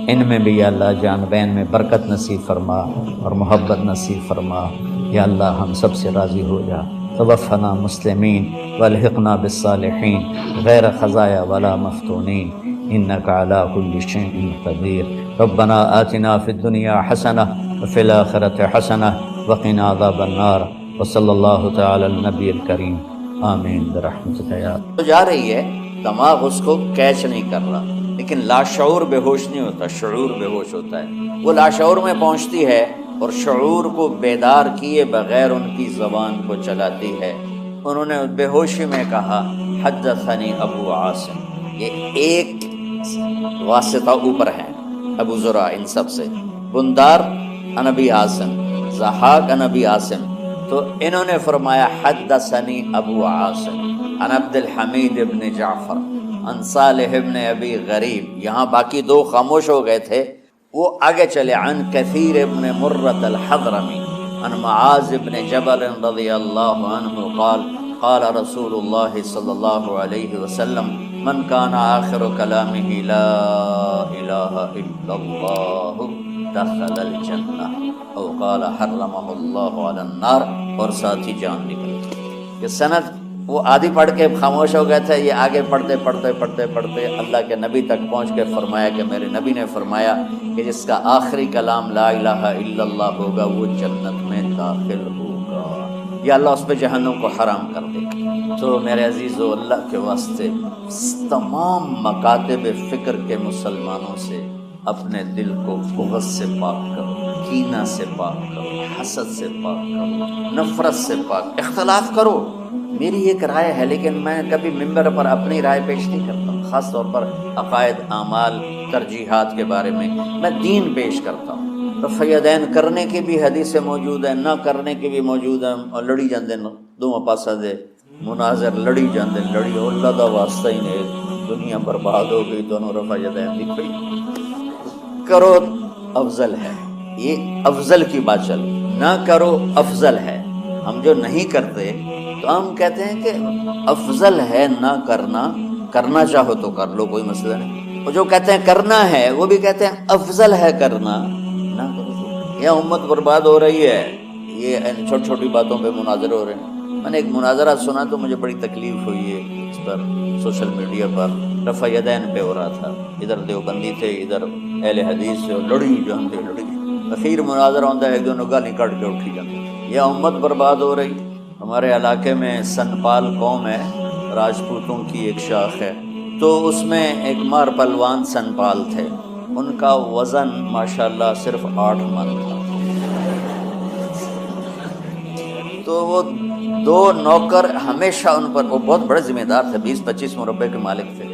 ان میں بھی یا اللہ جان بین میں برکت نصیب فرما اور محبت نصیب فرما، یا اللہ ہم سب سے راضی ہو جا، توفنا مسلمین والحقنا بالصالحین غیر خزایا ولا مفتونین انک علی کل شیء قدیر، ربنا آتنا فی الدنیا حسنہ وفی الآخرۃ حسنہ وقنا عذاب النار، وصلی اللہ تعالی النبی الکریم، آمین برحمتک یا اللہ۔ جا رہی ہے، دماغ اس کو کیچ نہیں کر رہا، لیکن لاشعور بے ہوش نہیں ہوتا، شعور بے ہوش ہوتا ہے، وہ لاشعور میں پہنچتی ہے اور شعور کو بیدار کیے بغیر ان کی زبان کو چلاتی ہے۔ انہوں نے بے ہوشی میں کہا حدثنی ابو عاصم، یہ ایک واسطہ اوپر ہے، ابو زرع ان سب سے، بندار عن ابی عاصم، ضحاک عن ابی عاصم، تو انہوں نے فرمایا حدثنی ابو عاصم عن عبد الحمید ابن جعفر عن صالح ابن ابی غریب، یہاں باقی دو خاموش ہو گئے تھے، وہ آگے چلے، عن کثیر ابن مرۃ الحضرمی عن معاذ ابن جبل رضی اللہ عنہ قال قال رسول اللہ صلی اللہ علیہ وسلم من کان آخر کلامہ لا الہ الا اللہ دخل الجنہ او قال حرمہ اللہ علی النار، اور ساتھ ہی جان نکل گئی۔ کہ سند وہ آدھی پڑھ کے خاموش ہو گئے تھے، یہ آگے پڑھتے پڑھتے پڑھتے پڑھتے اللہ کے نبی تک پہنچ کے فرمایا کہ میرے نبی نے فرمایا کہ جس کا آخری کلام لا الہ الا اللہ ہوگا وہ جنت میں داخل ہوگا، یا اللہ اس پہ جہنم کو حرام کر دے۔ تو میرے عزیزو، اللہ کے واسطے تمام مکاتب فکر کے مسلمانوں سے اپنے دل کو بغض سے پاک کرو، کینہ سے پاک کرو، حسد سے پاک کرو، نفرت سے پاک، اختلاف کرو۔ میری ایک رائے ہے لیکن میں کبھی ممبر پر اپنی رائے پیش نہیں کرتا، خاص طور پر عقائد، اعمال، ترجیحات کے بارے میں دین پیش کرتا ہوں۔ رفع یدین کرنے کی بھی حدیث موجود ہے، نہ کرنے کی بھی موجود ہے، اور لڑی جاندے دونوں پاسا دے مناظر لڑی جاندے لڑی، اور اللہ دا واسطہ ہی نہیں، دنیا برباد ہو گئی، دونوں رفع یدین دی پئی کرو افضل ہے، یہ افضل کی بات چل، نہ کرو افضل ہے۔ ہم جو نہیں کرتے تو ہم کہتے ہیں کہ افضل ہے نہ کرنا، کرنا چاہو تو کر لو، کوئی مسئلہ نہیں، اور جو کہتے ہیں کرنا ہے وہ بھی کہتے ہیں افضل ہے کرنا، نہ کرو۔ یہ امت برباد ہو رہی ہے، یہ چھوٹی چھوٹی باتوں پہ مناظرے ہو رہے ہیں۔ میں نے ایک مناظرہ سنا تو مجھے بڑی تکلیف ہوئی ہے، اس پر سوشل میڈیا پر رفع یدین پہ ہو رہا تھا، ادھر دیوبندی تھے، ادھر اہل حدیث سے، لڑی جانتے لڑی، اخیر مناظرہ ہوتا ہے، دونوں گالی کاٹ کے اٹھی جاتے۔ یہ امت برباد ہو رہی۔ ہمارے علاقے میں سنپال قوم ہے، راجپوتوں کی ایک شاخ ہے، تو اس میں ایک مار پلوان سنپال تھے، ان کا وزن ماشاءاللہ صرف 8 من تھا۔ تو وہ 2 نوکر ہمیشہ ان پر، وہ بہت بڑے ذمہ دار تھے، 20-25 مربع کے مالک تھے۔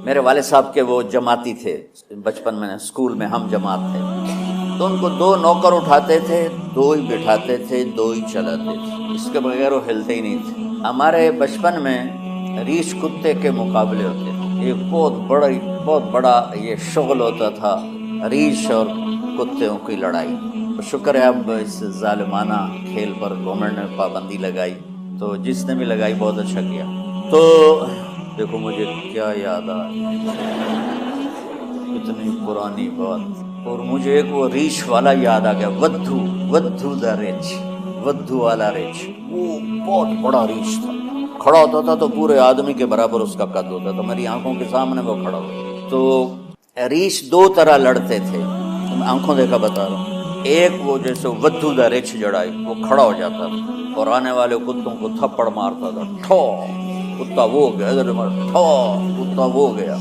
میرے والد صاحب کے وہ جماعتی تھے، بچپن میں اسکول میں ہم جماعت تھے، تو ان کو 2 نوکر اٹھاتے تھے، 2 ہی بٹھاتے تھے، 2 ہی چلاتے تھے، اس کے بغیر وہ ہلتے ہی نہیں تھے۔ ہمارے بچپن میں ریچھ کتے کے مقابلے ہوتے تھے، یہ بہت بڑا یہ شغل ہوتا تھا، ریچھ اور کتوں کی لڑائی۔ شکر ہے اب اس ظالمانہ کھیل پر گورنمنٹ نے پابندی لگائی، تو جس نے بھی لگائی بہت اچھا کیا۔ تو دیکھو مجھے کیا یاد آ، اتنی پرانی بات، اور مجھے ایک وہ ریچھ والا یاد آ گیا، ودھو دا ریچھ، ودھو والا ریچھ، وہ بہت بڑا ریچھ تھا، کھڑا ہوتا تھا تو پورے آدمی کے برابر اس کا قد ہوتا تھا، میری آنکھوں کے سامنے وہ کھڑا ہوتا۔ تو ریچھ 2 طرح لڑتے تھے، میں آنکھوں دیکھا بتا رہا ہوں۔ ایک وہ جیسے ودھو دا ریچھ جڑائی، وہ کھڑا ہو جاتا تھا اور آنے والے کتوں کو تھپڑ مارتا تھا، ٹھو کتا وہ گیا، ادھر ٹھو کتا وہ گیا۔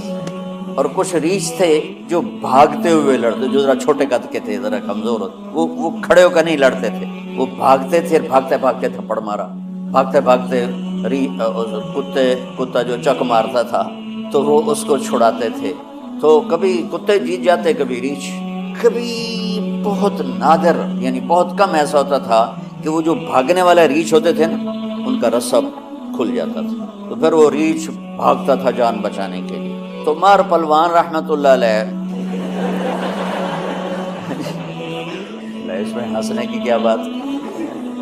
اور کچھ ریچھ تھے جو بھاگتے ہوئے لڑتے، جو ذرا چھوٹے قد کے تھے، ذرا کمزور ہوتے، وہ کھڑے ہو کر نہیں لڑتے تھے، وہ بھاگتے تھے، بھاگتے بھاگتے تھپڑ مارا، بھاگتے بھاگتے کتا جو چک مارتا تھا تو وہ اس کو چھڑاتے تھے۔ تو کبھی کتے جیت جاتے، کبھی ریچھ، کبھی بہت نادر یعنی بہت کم ایسا ہوتا تھا کہ وہ جو بھاگنے والے ریچھ ہوتے تھے نا، ان کا رسا کھل جاتا تھا، تو پھر وہ ریچھ بھاگتا تھا جان بچانے کے لیے۔ تو مار پلوان رحمت اللہ علیہ، اس میں ہنسنے کی کیا بات،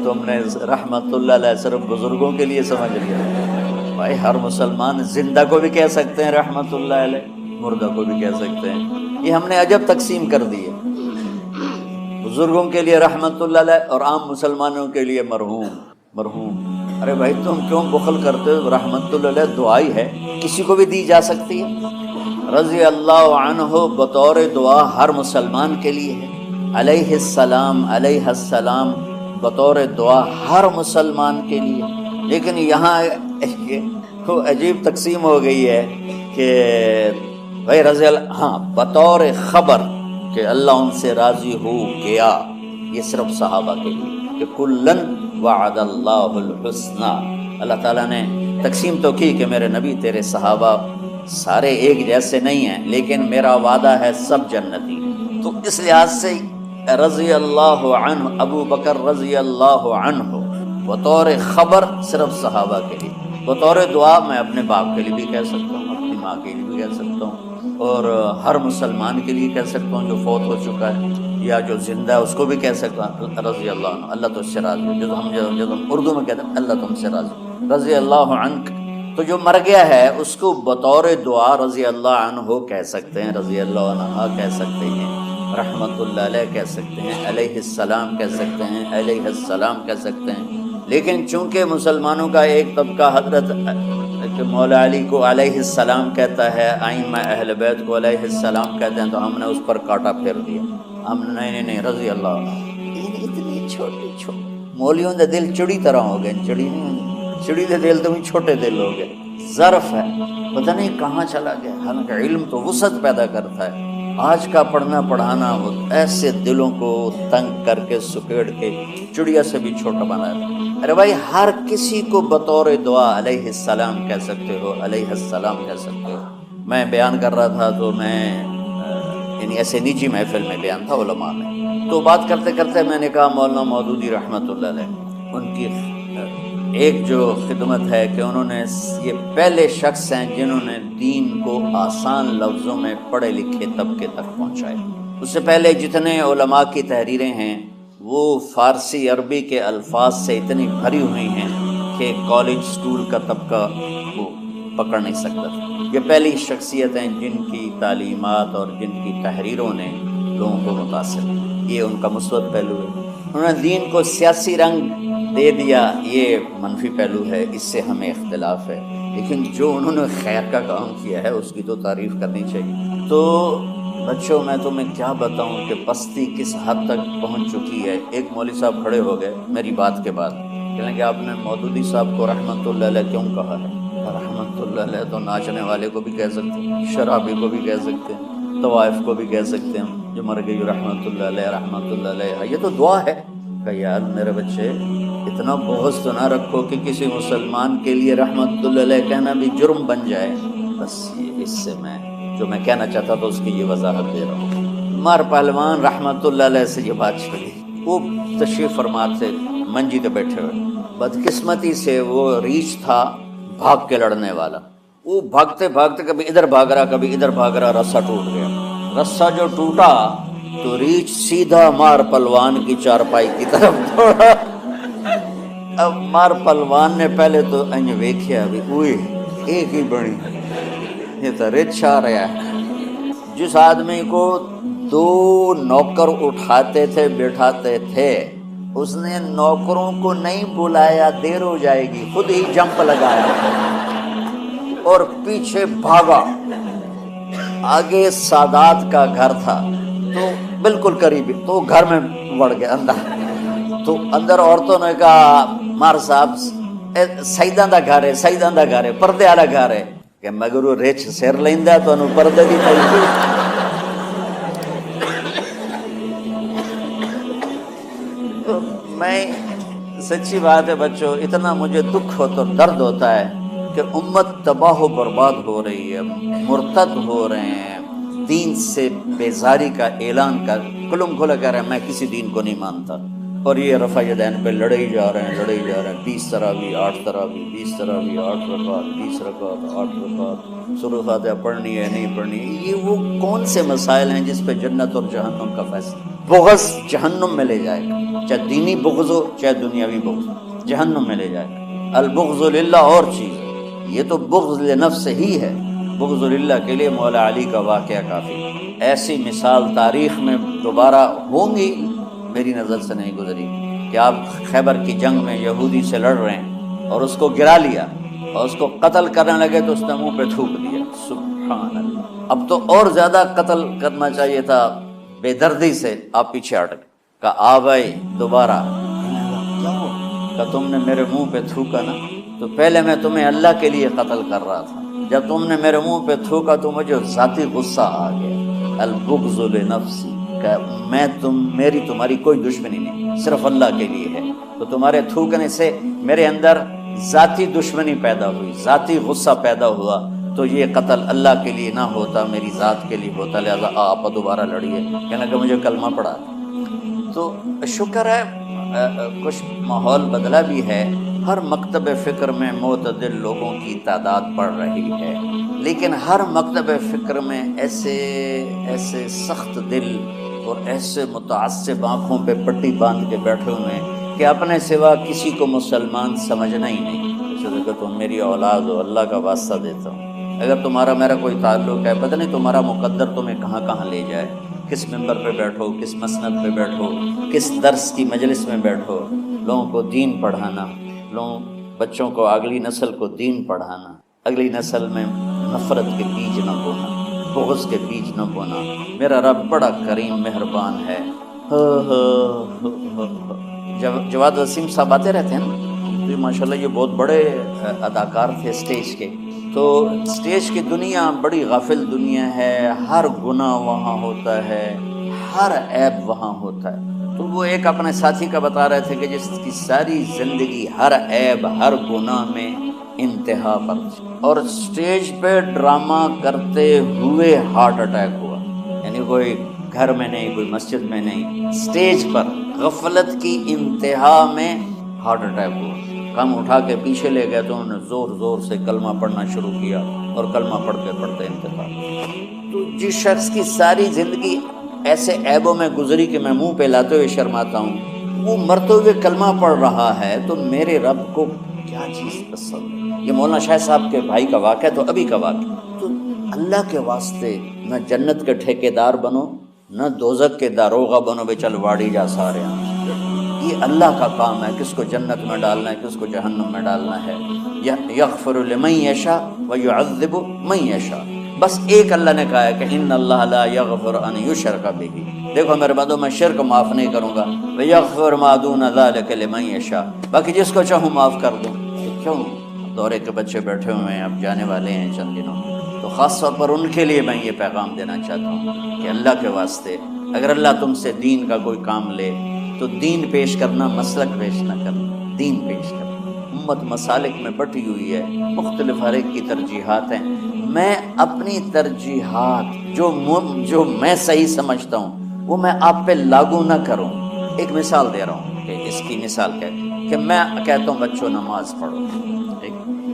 تم نے رحمت اللہ علیہ صرف بزرگوں کے لیے سمجھ لیا؟ بھائی ہر مسلمان زندہ کو بھی کہہ سکتے ہیں رحمت اللہ علیہ، مردہ کو بھی کہہ سکتے ہیں، یہ ہم نے عجب تقسیم کر دی ہے، بزرگوں کے لیے رحمت اللہ علیہ اور عام مسلمانوں کے لیے مرحوم۔ ارے بھائی تم کیوں بخل کرتے ہو؟ رحمت اللہ علیہ دعائی ہے، کسی کو بھی دی جا سکتی ہے، رضی اللہ عنہ بطور دعا ہر مسلمان کے لیے ہے، علیہ السلام بطور دعا ہر مسلمان کے لیے۔ لیکن یہاں وہ عجیب تقسیم ہو گئی ہے کہ بھائی رضی اللہ، ہاں بطور خبر کہ اللہ ان سے راضی ہو گیا، یہ صرف صحابہ کے لیے، کہ کلن وعد اللہ الحسنى، اللہ تعالیٰ نے تقسیم تو کی کہ میرے نبی تیرے صحابہ سارے ایک جیسے نہیں ہیں، لیکن میرا وعدہ ہے سب جنتی۔ تو اس لحاظ سے رضی اللہ عنہ، ابو بکر رضی اللہ عنہ بطور خبر صرف صحابہ کے لیے، بطور دعا میں اپنے باپ کے لیے بھی کہہ سکتا ہوں، اپنی ماں کے لیے بھی کہہ سکتا ہوں، اور ہر مسلمان کے لیے کہہ سکتا ہوں جو فوت ہو چکا ہے یا جو زندہ ہے، اس کو بھی کہہ سکتا ہوں رضی اللہ عنہ، اللہ تو اس سے راضی ہے، جب ہم اردو میں کہتے ہیں اللہ تم سے راضی، رضی اللہ عنک۔ تو جو مر گیا ہے اس کو بطور دعا رضی اللہ عنہ کہہ سکتے ہیں، رضی اللہ عنہ کہہ سکتے ہیں، رحمت اللہ علیہ کہہ سکتے ہیں، علیہ السلام کہہ سکتے ہیں، علیہ السلام کہہ سکتے ہیں۔ لیکن چونکہ مسلمانوں کا ایک طبقہ حضرت کہ مولا علی کو علیہ السلام کہتا ہے، ائمہ اہل بیت کو علیہ السلام کہتے ہیں، تو ہم نے اس پر کاٹا پھیر دیا، ہم نے نہیں رضی اللہ عنہ۔ اتنی چھوٹی مولیوں دے دل چڑی طرح ہو گئے، چڑی دے دل تو بھی چھوٹے دل ہو گئے، ظرف ہے پتہ نہیں کہاں چلا گیا، حالانکہ علم تو وسعت پیدا کرتا ہے۔ آج کا پڑھنا پڑھانا وہ ایسے دلوں کو تنگ کر کے سکیڑ کے چڑیا سے بھی چھوٹا بنا ہے۔ ارے بھائی ہر کسی کو بطور دعا علیہ السلام کہہ سکتے ہو، علیہ السلام کہہ سکتے ہو۔ میں بیان کر رہا تھا تو میں یعنی ایسے نجی محفل میں بیان تھا علماء میں، تو بات کرتے کرتے میں نے کہا مولانا مودودی رحمت اللہ علیہ، ان کی ایک جو خدمت ہے کہ انہوں نے یہ پہلے شخص ہیں جنہوں نے دین کو آسان لفظوں میں پڑھے لکھے طبقے تک پہنچائے۔ اس سے پہلے جتنے علماء کی تحریریں ہیں وہ فارسی عربی کے الفاظ سے اتنی بھری ہوئی ہیں کہ کالج سکول کا طبقہ وہ پکڑ نہیں سکتا۔ یہ پہلی شخصیت ہیں جن کی تعلیمات اور جن کی تحریروں نے لوگوں کو متاثر کیا، یہ ان کا مثبت پہلو ہے۔ انہوں نے دین کو سیاسی رنگ دے دیا، یہ منفی پہلو ہے، اس سے ہمیں اختلاف ہے، لیکن جو انہوں نے خیر کا کام کیا ہے اس کی تو تعریف کرنی چاہیے۔ تو بچوں میں تمہیں کیا بتاؤں کہ پستی کس حد تک پہنچ چکی ہے۔ ایک مولوی صاحب کھڑے ہو گئے میری بات کے بعد، کہیں کہ آپ نے مودودی صاحب کو رحمت اللہ علیہ کیوں کہا ہے؟ رحمت اللہ اللہ علیہ تو ناچنے والے کو بھی کہہ سکتے ہیں، شرابی کو بھی کہہ سکتے ہیں، طوائف کو بھی کہہ سکتے ہیں جو مر گئی رحمۃ اللہ علیہ رحمۃ اللہ علیہ. یہ تو دعا ہے کہ یار میرے بچے اتنا بغض تو نہ رکھو کہ کسی مسلمان کے لیے رحمۃ اللہ علیہ کہنا بھی جرم بن جائے. بس یہ اس سے میں جو میں کہنا چاہتا تھا اس کی یہ وضاحت دے رہا ہوں. مار پہلوان رحمۃ اللہ علیہ سے یہ بات چھڑی، وہ تشریف فرما تھے منجی کے بیٹھے ہوئے. بدقسمتی سے وہ ریچھ تھا بھاگ کے لڑنے والا. وہ بھاگتے بھاگتے کبھی ادھر بھاگ رہا کبھی ادھر بھاگ رہا، رسہ ٹوٹ گیا. رسہ جو ٹوٹا تو ریچھ سیدھا مار پلوان کی چارپائی کی طرف دوڑا. اب مار پلوان نے پہلے تو انج ویکھیا بھی اوئے ایک ہی بڑی یہ تو ریچھ آ رہا ہے. جس آدمی کو 2 نوکر اٹھاتے تھے بٹھاتے تھے اس نے نوکروں کو نہیں بلایا دیر ہو جائے گی، خود ہی جمپ لگایا اور پیچھے بھاگا. آگے سادات کا گھر تھا تو بالکل قریب، تو گھر میں بڑھ گیا اندر. تو اندر عورتوں نے کہا مار صاحب سیداں دا گھر ہے، سیداں دا گھر ہے، پردے والا گھر ہے. کہ مگر وہ ریچھ سر لیندا تو انہوں پردے دی پئی. میں سچی بات ہے بچوں، اتنا مجھے دکھ ہوتا درد ہوتا ہے کہ امت تباہ و برباد ہو رہی ہے، مرتد ہو رہے ہیں، دین سے بیزاری کا اعلان کر کلم کھلا کہہ رہے ہیں میں کسی دین کو نہیں مانتا. اور یہ رفع یدین پہ لڑے ہی جا رہے ہیں لڑے ہی جا رہے ہیں. 20 تراویح 8 تراویح 20 تراویح 8 رکعات 20 رکعات 8 رکعات، سورۃ فاتحہ پڑھنی ہے نہیں پڑھنی. یہ وہ کون سے مسائل ہیں جس پہ جنت اور جہنم کا فیصلہ؟ بغض جہنم میں لے جائے گا، چاہے دینی بغض ہو چاہے دنیاوی بغض ہو، جہنم میں لے جائے گا. البغض للہ اور چیز ہے، یہ تو بغض لنفس ہی ہے. بغض للہ کے لیے مولا علی کا واقعہ کافی. ایسی مثال تاریخ میں دوبارہ ہوں گی میری نظر سے نہیں گزری کہ آپ خیبر کی جنگ میں یہودی سے لڑ رہے ہیں اور اس کو گرا لیا اور اس کو قتل کرنے لگے تو اس نے منہ پہ تھوک دیا. سبحان اللہ. اب تو اور زیادہ قتل کرنا چاہیے تھا بے دردی سے. آپ پیچھے ہٹ گئے، کہا آ بھائی دوبارہ. کیا ہو؟ کہا تم نے میرے منہ پہ تھوکا نا، تو پہلے میں تمہیں اللہ کے لیے قتل کر رہا تھا، جب تم نے میرے منہ پہ تھوکا تو مجھے ذاتی غصہ آ گیا. البغض لنفسی، کہ میں میری تمہاری کوئی دشمنی نہیں، صرف اللہ کے لیے ہے. تو تمہارے تھوکنے سے میرے اندر ذاتی دشمنی پیدا ہوئی، ذاتی غصہ پیدا ہوا. تو یہ قتل اللہ کے لیے نہ ہوتا میری ذات کے لیے ہوتا، لہذا آپ دوبارہ لڑیے. کہنے کہ مجھے کلمہ پڑھا. تو شکر ہے کچھ ماحول بدلا بھی ہے. ہر مکتب فکر میں معتدل لوگوں کی تعداد بڑھ رہی ہے، لیکن ہر مکتب فکر میں ایسے سخت دل اور ایسے متعصب آنکھوں پہ پٹی باندھ کے بیٹھے ہوئے ہیں کہ اپنے سوا کسی کو مسلمان سمجھنا ہی نہیں. کہ تم میری اولاد ہو، اللہ کا واسطہ دیتا ہوں، اگر تمہارا میرا کوئی تعلق ہے، پتہ نہیں تمہارا مقدر تمہیں کہاں کہاں لے جائے، کس ممبر پہ بیٹھو، کس مسند پہ بیٹھو، کس درس کی مجلس میں بیٹھو. لوگوں کو دین پڑھانا، بچوں کو، اگلی نسل کو دین پڑھانا، اگلی نسل میں نفرت کے بیج نہ بونا، بغض کے بیج نہ بونا. میرا رب بڑا کریم مہربان ہے. جواد وسیم صاحب آتے رہتے ہیں نا، تو ماشاءاللہ یہ بہت بڑے اداکار تھے اسٹیج کے. تو اسٹیج کی دنیا بڑی غافل دنیا ہے، ہر گناہ وہاں ہوتا ہے، ہر عیب وہاں ہوتا ہے. تو وہ ایک اپنے ساتھی کا بتا رہے تھے کہ جس کی ساری زندگی ہر عیب ہر گناہ میں انتہا پر، اور اسٹیج پہ ڈرامہ کرتے ہوئے ہارٹ اٹیک ہوا. یعنی کوئی گھر میں نہیں، کوئی مسجد میں نہیں، اسٹیج پر غفلت کی انتہا میں ہارٹ اٹیک ہوا. کم اٹھا کے پیچھے لے گئے تو انہوں نے زور زور سے کلمہ پڑھنا شروع کیا اور کلمہ پڑھتے پڑھتے انتقال. تو جس شخص کی ساری زندگی ایسے عیبوں میں گزری کہ میں منہ پہ لاتے ہوئے شرماتا ہوں، وہ مرتے ہوئے کلمہ پڑھ رہا ہے، تو میرے رب کو کیا چیز پسند ہے. یہ مولانا شاہ صاحب کے بھائی کا واقعہ، تو ابھی کا واقعہ. تو اللہ کے واسطے نہ جنت کے ٹھیکیدار بنو، نہ دوزخ کے داروغہ بنو بے چل واڑی جا سارے ہیں. یہ اللہ کا کام ہے، کس کو جنت میں ڈالنا ہے کس کو جہنم میں ڈالنا ہے. یغفر لمن یشاء ویعذب من یشاء. بس ایک اللہ نے کہا ہے کہ ان اللہ لا یغفر ان یشرک بہ. دیکھو میرے بندو، میں شرک معاف نہیں کروں گا. ویغفر ما دون ذلک لمن یشاء، باقی جس کو چاہوں معاف کر دوں. کیوں دورے کے بچے بیٹھے ہوئے ہیں، اب جانے والے ہیں چند دنوں، تو خاص طور پر ان کے لیے میں یہ پیغام دینا چاہتا ہوں کہ اللہ کے واسطے اگر اللہ تم سے دین کا کوئی کام لے تو دین پیش کرنا، مسلک پیش نہ کرنا، دین پیش کرنا۔ امت مسالک میں بٹی ہوئی ہے، مختلف ہر ایک کی ترجیحات ہیں، میں اپنی ترجیحات جو میں صحیح سمجھتا ہوں وہ میں آپ پہ لاگو نہ کروں۔ ایک مثال دے رہا ہوں کہ اس کی مثال کیا ہے کہ میں کہتا ہوں بچوں نماز پڑھو،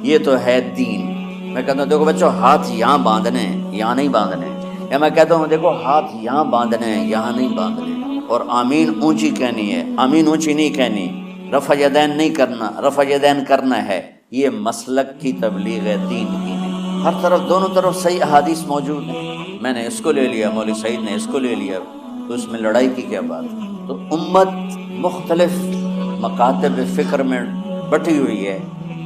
یہ تو ہے دین۔ میں کہتا ہوں دیکھو بچوں ہاتھ یہاں باندھنے ہیں، یہاں نہیں باندھنے، یا میں کہتا ہوں دیکھو ہاتھ یہاں باندھنے ہیں، یہاں نہیں باندھنے، اور آمین اونچی کہنی ہے، آمین اونچی نہیں کہنی، رفع یدین نہیں کرنا، رفع یدین کرنا ہے۔ یہ مسلک کی تبلیغ ہے، دین کی نہیں۔ ہر طرف دونوں طرف صحیح احادیث موجود ہیں، میں نے اس کو لے لیا، مولوی سعید نے اس کو لے لیا، تو اس میں لڑائی کی کیا بات ہے؟ تو امت مختلف مکاتب فکر میں بٹی ہوئی ہے،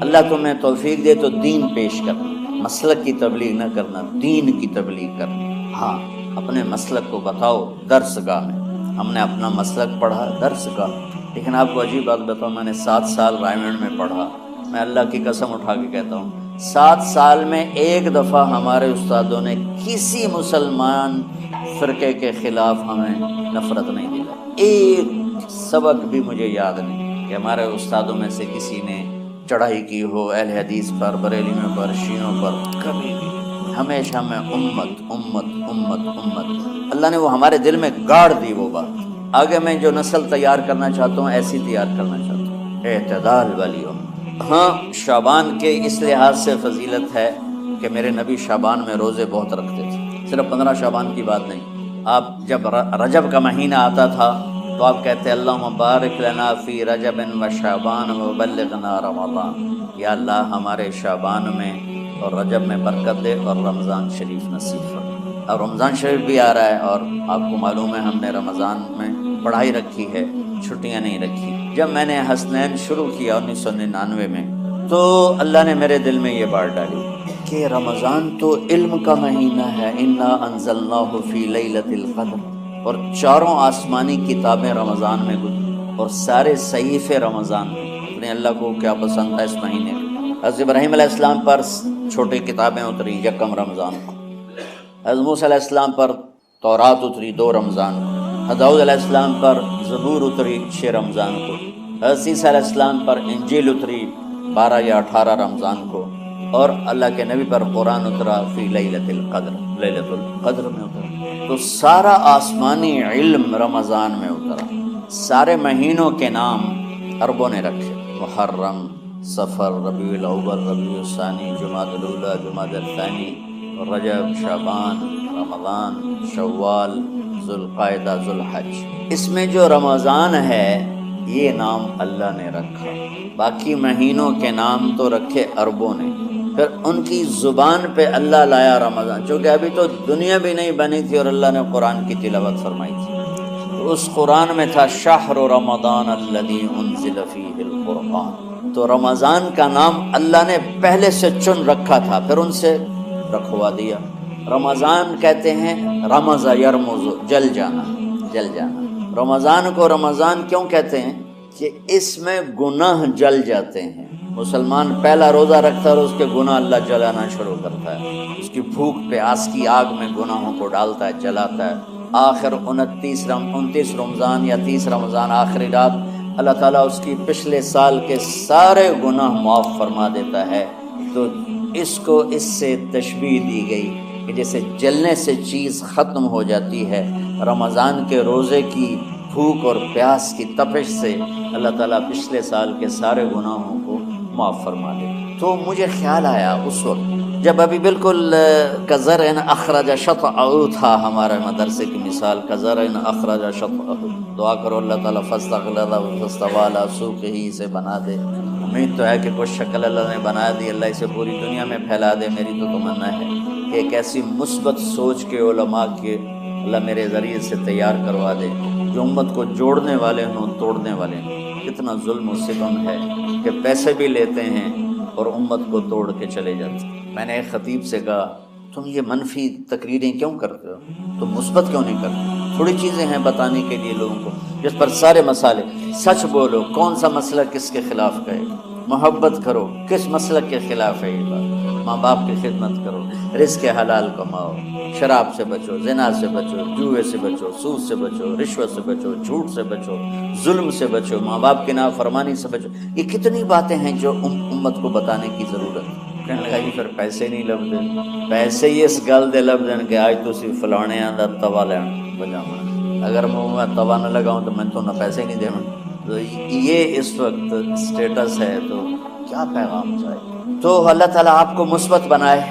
اللہ تمہیں توفیق دے تو دین پیش کرنا، مسلک کی تبلیغ نہ کرنا، دین کی تبلیغ کرنا۔ ہاں اپنے مسلک کو بتاؤ درس گاہ میں، ہم نے اپنا مسلک پڑھا درس گاہ، لیکن آپ کو عجیب بات بتاؤں، میں نے 7 سال رائمنڈ میں پڑھا، میں اللہ کی قسم اٹھا کے کہتا ہوں 7 سال میں ایک دفعہ ہمارے استادوں نے کسی مسلمان فرقے کے خلاف ہمیں نفرت نہیں دلائی، ایک سبق بھی مجھے یاد نہیں کہ ہمارے استادوں میں سے کسی نے چڑھائی کی ہو اہل حدیث پر، بریلیوں پر، شیعوں پر، کبھی بھی۔ ہمیشہ میں امت امت امت امت، اللہ نے وہ ہمارے دل میں گاڑ دی وہ بات۔ آگے میں جو نسل تیار کرنا چاہتا ہوں ایسی تیار کرنا چاہتا ہوں، اعتدال والی امت۔ ہاں شعبان کے اس لحاظ سے فضیلت ہے کہ میرے نبی شعبان میں روزے بہت رکھتے تھے، صرف 15 شعبان کی بات نہیں، آپ جب رجب کا مہینہ آتا تھا تو آپ کہتے اللہم بارک لنا فی رجب و شعبان و بلغنا رمضان، یا اللہ ہمارے شعبان میں اور رجب میں برکت دے اور رمضان شریف نصیب فرما۔ اب رمضان شریف بھی آ رہا ہے اور آپ کو معلوم ہے ہم نے رمضان میں پڑھائی رکھی ہے، چھٹیاں نہیں رکھی۔ جب میں نے حسنین شروع کیا 1999 میں تو اللہ نے میرے دل میں یہ بات ڈالی کہ رمضان تو علم کا مہینہ ہے، انا انزلناہ فی لیلۃ القدر، اور 4 آسمانی کتابیں رمضان میں گزری اور سارے صحیفے رمضان میں۔ اپنے اللہ کو کیا پسند تھا اس مہینے میں؟ حضرت ابراہیم علیہ السلام پر چھوٹی کتابیں اتری 1 رمضان کو، حضرت موسیٰ علیہ السلام پر تورات اتری 2 رمضان کو، حضرت داؤد علیہ السلام پر زبور اتری 6 رمضان کو، حضرت عیسیٰ علیہ السلام پر انجیل اتری 12 یا 18 رمضان کو، اور اللہ کے نبی پر قرآن اترا فی لیلۃ القدر، لیلۃ القدر میں اترا۔ تو سارا آسمانی علم رمضان میں اترا۔ سارے مہینوں کے نام عربوں نے رکھے، محرم، صفر، ربیع الاول، ربیع الثانی، جمادی الاولی، جمادی الثانی، رجب، شعبان، رمضان، شوال، ذوالقعدہ، ذوالحج۔ اس میں جو رمضان ہے یہ نام اللہ نے رکھا، باقی مہینوں کے نام تو رکھے عربوں نے، پھر ان کی زبان پہ اللہ لایا رمضان، چونکہ ابھی تو دنیا بھی نہیں بنی تھی اور اللہ نے قرآن کی تلاوت فرمائی تھی، تو اس قرآن میں تھا شہر رمضان الذی انزل فیہ القرآن، تو رمضان کا نام اللہ نے پہلے سے چن رکھا تھا، پھر ان سے رکھوا دیا۔ رمضان کہتے ہیں رمض یرمز، جل جانا، جل جانا۔ رمضان کو رمضان کیوں کہتے ہیں؟ کہ اس میں گناہ جل جاتے ہیں۔ مسلمان پہلا روزہ رکھتا ہے اور اس کے گناہ اللہ جلانا شروع کرتا ہے، اس کی بھوک پیاس کی آگ میں گناہوں کو ڈالتا ہے، جلاتا ہے۔ آخر 29 رمضان یا 30 رمضان آخری رات اللہ تعالیٰ اس کی پچھلے سال کے سارے گناہ معاف فرما دیتا ہے۔ تو اس کو اس سے تشبیہ دی گئی کہ جیسے جلنے سے چیز ختم ہو جاتی ہے، رمضان کے روزے کی بھوک اور پیاس کی تپش سے اللہ تعالیٰ پچھلے سال کے سارے گناہوں کو معاف فرما دے۔ تو مجھے خیال آیا اس وقت جب ابھی بالکل کزرع اخرج شطأہ تھا، ہمارے مدرسے کی مثال کزرع اخرج شطأہ، دعا کرو اللہ تعالیٰ فاستغلظ فاستوى علی سوقہ سے بنا دے۔ امید تو ہے کہ کچھ شکل اللہ نے بنا دی، اللہ اسے پوری دنیا میں پھیلا دے۔ میری تو تمنا ہے کہ ایک ایسی مثبت سوچ کے علماء کے اللہ میرے ذریعے سے تیار کروا دے جو امت کو جوڑنے والے ہوں، توڑنے والے ہوں۔ کتنا ظلم و ستم ہے کہ پیسے بھی لیتے ہیں اور امت کو توڑ کے چلے جاتے ہیں۔ میں نے ایک خطیب سے کہا تم یہ منفی تقریریں کیوں کرتے ہو، تم مثبت کیوں نہیں کرتے؟ تھوڑی چیزیں ہیں بتانے کے لیے لوگوں کو جس پر سارے مسائل، سچ بولو، کون سا مسئلہ کس کے خلاف کہے۔ محبت کرو. کس مسلک کے خلاف ہے یہ بات؟ ماں باپ کی خدمت کرو، رزق حلال کماؤ، شراب سے بچو، زنا سے بچو، جوئے سے بچو، سود سے بچو، رشوت سے بچو، جھوٹ سے بچو، ظلم سے بچو، ماں باپ کی نافرمانی سے بچو. یہ کتنی باتیں ہیں جو امت کو بتانے کی ضرورت ہے. کہنے لگا جی پھر پیسے نہیں لبدے، پیسے ہی اس گل دے لبدن کہ آج تسی فلانے دا توا لین بجاونا، اگر میں توا نہ لگاؤں تو میں تو نہ پیسے ہی نہیں دینا. تو یہ اس وقت اسٹیٹس ہے، تو کیا پیغام جائے. تو اللہ تعالیٰ آپ کو مثبت بنائے.